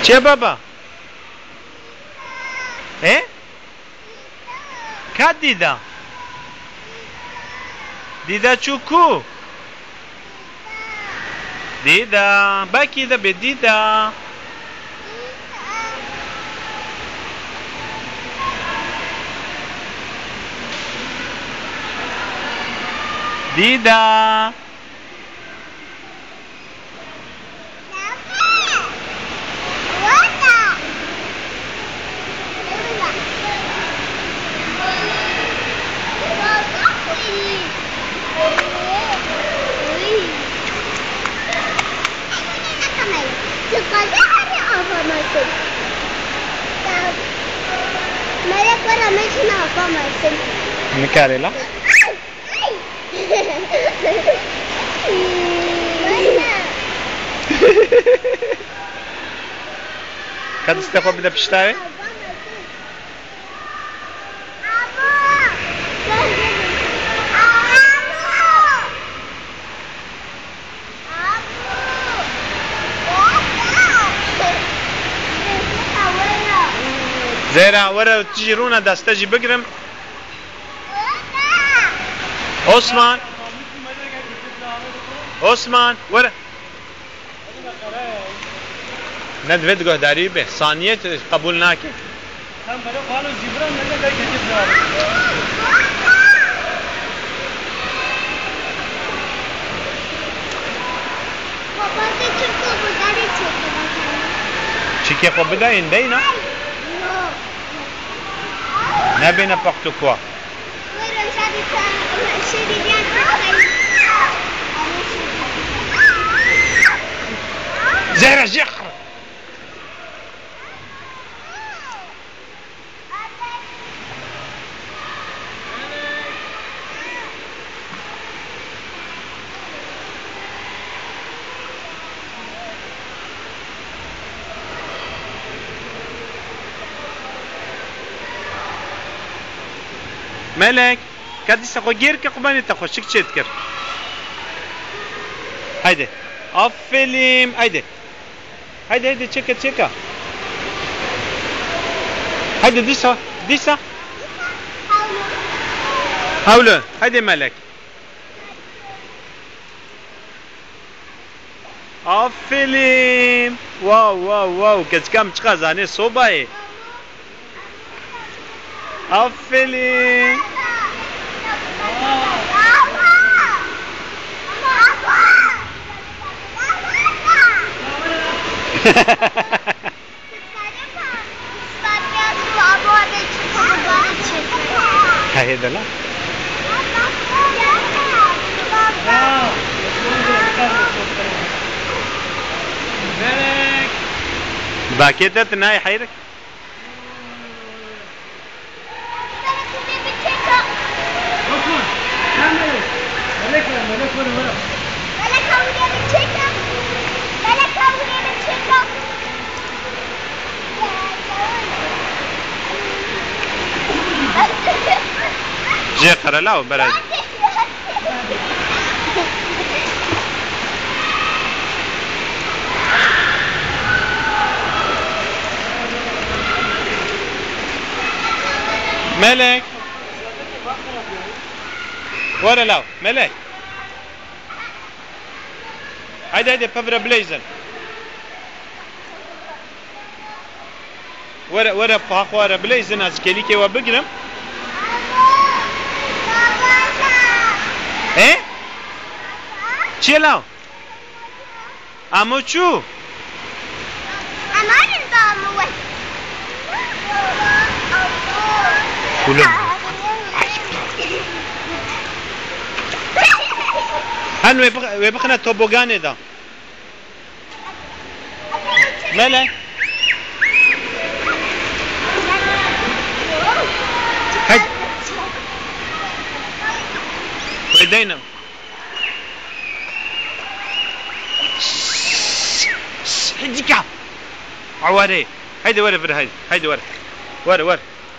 چه بابا؟ اه؟ کد دیده؟ دیده چو کو؟ دیده بکی ده به دیده دیده ملك ولا ممكن أفهم مكارلا كاد استخدام بده بشتاوي زيرا ورا تجيرونا دستجي بقرم عثمان عثمان ورا ندوید گهداری به ثانیه قبول ناکه هم برای قالو جبران نده که جبران بابا چطور بوداری چی که خب بده این دینا نبینه پاکتو کوا زهرة جخر ملك كادي ساقو غير كقباني تخشك تشتكر هيدي افليم هيدي هيدي تشيكا تشيكا هيدي ديسا هاولو هيدي ملك افليم واو كم تشخازاني صوباي افليم هاي ده لا باكيتة تناي حيرك جي قرلاو براد ملك ورا لاو ملك هيدا بافرا بليزن ورا باخ ورا بليزن از كليكي وبقرم ايه چی لاو امو چو امان البامو كلهم هن ويبقنا توبوغاني ده ملا هاي ويدينا هديكا عواري هيدي ورا فر هيدي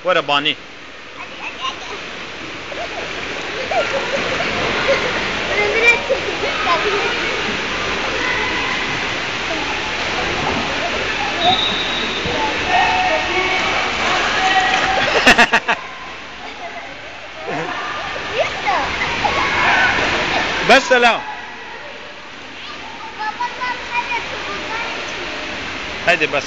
ورا باني بس سلام. بابا كان حاجة تبغى هيدي بس.